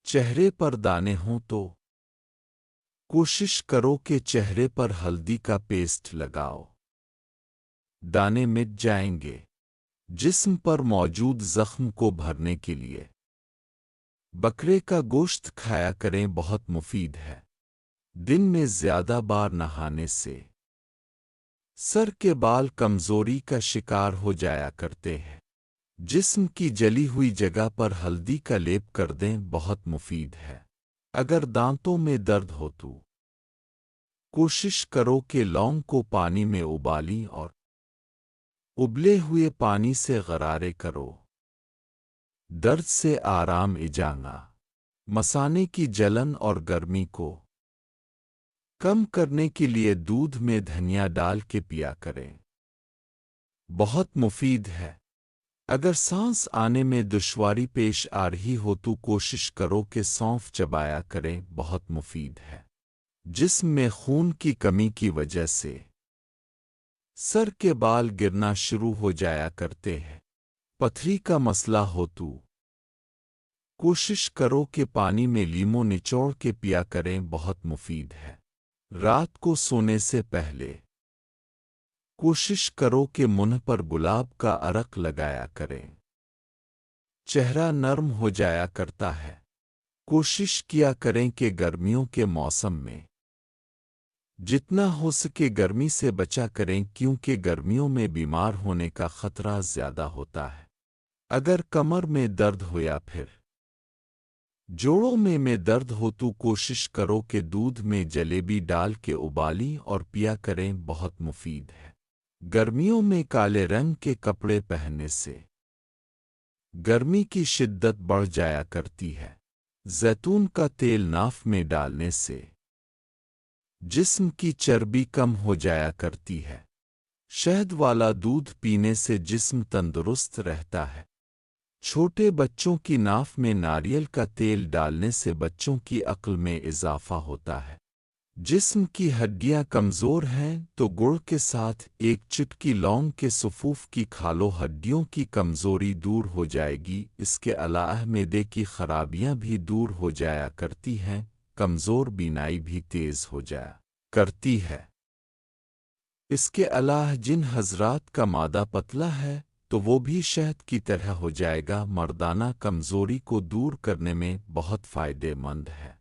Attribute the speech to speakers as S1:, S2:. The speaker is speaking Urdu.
S1: چہرے پر دانے ہوں تو کوشش کرو کہ چہرے پر ہلدی کا پیسٹ لگاؤ۔ دانے مٹ جائیں گے۔ جسم پر موجود زخم کو بھرنے کے لیے بکرے کا گوشت کھایا کریں، بہت مفید ہے۔ دن میں زیادہ بار نہانے سے سر کے بال کمزوری کا شکار ہو جایا کرتے ہیں۔ جسم کی جلی ہوئی جگہ پر ہلدی کا لیپ کر دیں، بہت مفید ہے۔ اگر دانتوں میں درد ہو تو کوشش کرو کہ لونگ کو پانی میں ابالیں اور ابلے ہوئے پانی سے غرارے کرو۔ درد سے آرام اجانا، مثانے کی جلن اور گرمی کو کم کرنے کے لیے دودھ میں دھنیا ڈال کے پیا کریں، بہت مفید ہے۔ اگر سانس آنے میں دشواری پیش آ رہی ہو تو کوشش کرو کہ سونف چبایا کریں، بہت مفید ہے۔ جسم میں خون کی کمی کی وجہ سے سر کے بال گرنا شروع ہو جایا کرتے ہیں۔ پتھری کا مسئلہ ہو تو کوشش کرو کہ پانی میں لیموں نچوڑ کے پیا کریں، بہت مفید ہے۔ رات کو سونے سے پہلے کوشش کرو کہ منہ پر گلاب کا عرق لگایا کریں، چہرہ نرم ہو جایا کرتا ہے۔ کوشش کیا کریں کہ گرمیوں کے موسم میں جتنا ہو سکے گرمی سے بچا کریں، کیونکہ گرمیوں میں بیمار ہونے کا خطرہ زیادہ ہوتا ہے۔ اگر کمر میں درد ہو یا پھر جوڑوں میں درد ہو تو کوشش کرو کہ دودھ میں جلیبی ڈال کے ابالیں اور پیا کریں، بہت مفید ہے۔ گرمیوں میں کالے رنگ کے کپڑے پہننے سے گرمی کی شدت بڑھ جایا کرتی ہے۔ زیتون کا تیل ناف میں ڈالنے سے جسم کی چربی کم ہو جایا کرتی ہے۔ شہد والا دودھ پینے سے جسم تندرست رہتا ہے۔ چھوٹے بچوں کی ناف میں ناریل کا تیل ڈالنے سے بچوں کی عقل میں اضافہ ہوتا ہے۔ جسم کی ہڈیاں کمزور ہیں تو گڑ کے ساتھ ایک چٹکی لونگ کے سفوف کی کھا لو، ہڈیوں کی کمزوری دور ہو جائے گی۔ اس کے علاوہ معدے کی خرابیاں بھی دور ہو جایا کرتی ہیں، کمزور بینائی بھی تیز ہو جایا کرتی ہے۔ اس کے علاوہ جن حضرات کا معدہ پتلا ہے تو وہ بھی شہد کی طرح ہو جائے گا، مردانہ کمزوری کو دور کرنے میں بہت فائدہ مند ہے۔